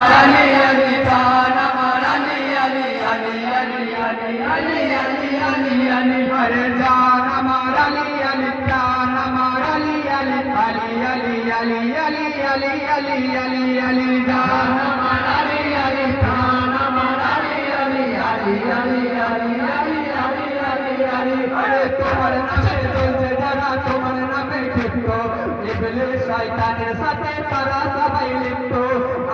Ali Ali Khan Amar Ali Ali Ali Ali Ali Ali Ali Ali Ali Hare Jaan Amar Ali Ali Khan Amar Ali Ali Ali Ali Ali Ali Ali Ali Ali Ali Jaan Amar Ali Ali Khan Amar Ali Ali Ali Ali Ali Ali Ali Ali Ali Hare তোমার নামে চলছে যারা তোমার নামে ক্ষিপ্ত ইবলিস শয়তানের সাথে তারা সবাই লিপ্ত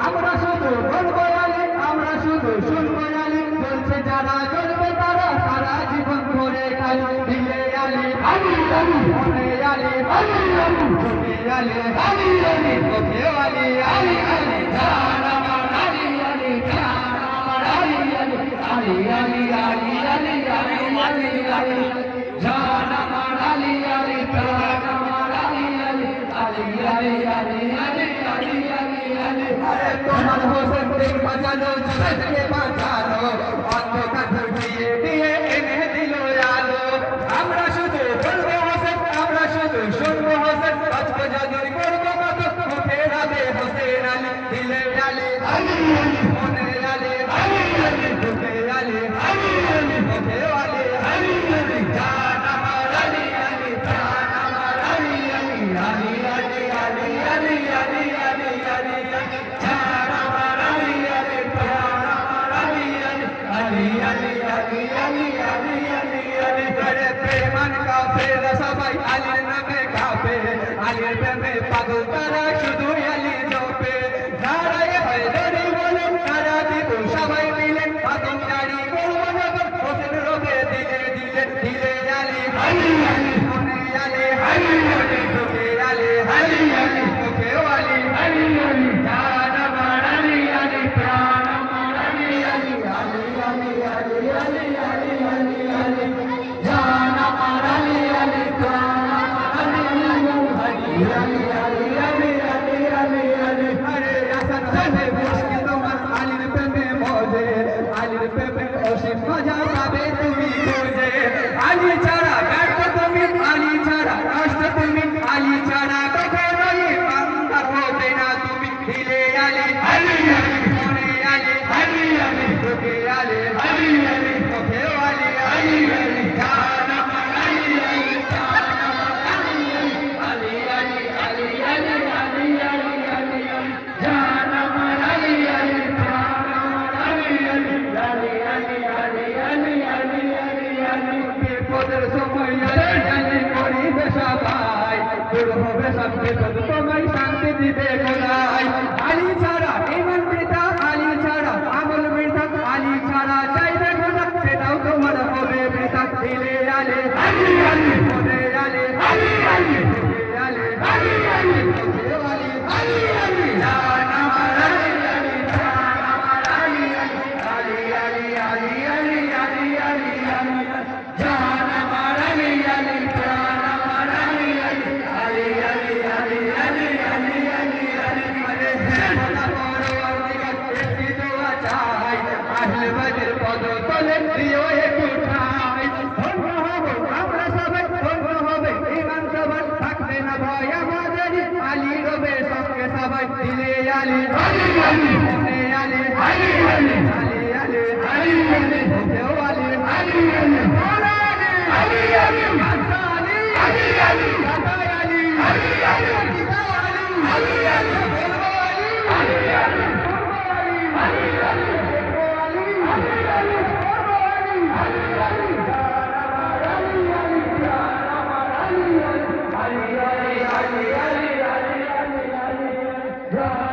আমরা শুধু বলবো আলী আমরা শুধু শুনবো আলী চলছে যারা চলবে তারা সারা জীবন ধরে খালি দিলে আলী আলী আলী মনে আলী আলী আলী চোখে আলী আলী আলী মুখে আলী আলী আলী জান আমার আলী আলী জান আমার আলী আলী আলী আলী আলী আলী আলী আলী আলী জান আমার আলী আলী জান আমার আলী আলী আলী আলী আলী আলী আলী আলী আলী আরে তোমার হোসেন দিন বাঁচালো জগৎকে বাঁচালো অন্ধকার দিয়ে দিয়ে এনে দিল আলো আমরা শুধু বলবো হোসেন আমরা শুধু শুনবো হোসেন আজকে জাদুর করবো কত মুখে রাবে হোসেন আলী দিলে আলী আলী আলী মনে আলী আলী আলী মুখে আলী আলী আলী মুখে আলী আলী আলী জান আমার আলী আলী জান আমার আলী আলী আলী আলী আলী আলী আলী আলী আলী জান আমার আলী আলী জান আমার আলী আলী আলী আলী আলী আলী আলী আলী করে প্রেমান কাফের সবাই আলীর নামে কাঁপে আলীর প্রেমে পাগল তারা শুধু আলী জপে নারায় হায়দারি বলে তারা দিব সবাই মিলে আদম জারি বলবো যখন হোসেন রবে দিলে দিলে দিলে আলী আলী আলী মনে আলী আলী আলী মুখে আলী আলী আলী মুখে আলী আলী আলী জান আমার আলী আলী প্রাণ আমার আলী আলী আলী আলী আলী আলী আলী আলী আলী জান আমার আলী আলী প্রাণ আমার আলী আলী আলী আলী আলী আলী আলী আলী হরে হাসান সাহে মুশকি তোমার আলীর প্রেমে মজে আলীর প্রেমে অসীম মজা পাবে তুমি খুঁজে আলী ছাড়া ব্যর্থ তুমি আলী ছাড়া নষ্ট তুমি আলী ছাড়া দেখে রই বান্দার হবে না তুমি দিলে আলী আলী আলী মনে আলী আলী আলী মুখে আলী আলী আলী মুখে আলী আলী আলী জান আমার আলী আলী জান আমার আলী আলী আলী আলী আলী আলী আলী আলী জান আমার আলী আলী জান আমার আলী আলী আলী আলী আলী আলী আলী আলী আলী বিপদের সময় আলী আলী করিবে সবাই দূর হবে সব বিপদ তোমায় শান্তি দিবে খোদাই আলী ছাড়া ইমান বৃথা আলী ছাড়া আমল বৃথা আলী ছাড়া চাইবে খোদা সেটাও তোমার হবে বৃথা দিলে আলী আলী আলী মনে আলী আলী আলী মুখে আলী আলী আলী মুখে আলী আলী আলী জান আমার আলী আলী জান আমার আলী আলী আলী আলী আলী আলী আলী আলী জান আমার আলী আলী প্রাণ আমার আলী আলী আলী আলী আলী আলী আলী আলী আলী আরে সেবনা করো আল্লাহ একটি দোয়া চাই আহলে বাইতের পদতলে দিও একটু ঠাই ধন্য হব আমরা সবাই ধন্য হবে ঈমান সবার থাকবে না ভয় আমাদের আলী রবে সবকে সবাই দিলে আলী আলী আলী মনে আলী আলী আলী আলী আলী আলী আলী মুখে আলী আলী আলী মনে আলী আলী মাতা আলী আলী আলী মাতা আলী আলী আলী পিতা আলী আলী আলী বলবো আলী আলী আলী বলবো আলী আলী আলী দেখবো আলী আলী আলী বলবো আলী আলী আলী জান আমার আলী আলী জান আমার আলী আলী আলী আলী আলী আলী আলী আলী আলী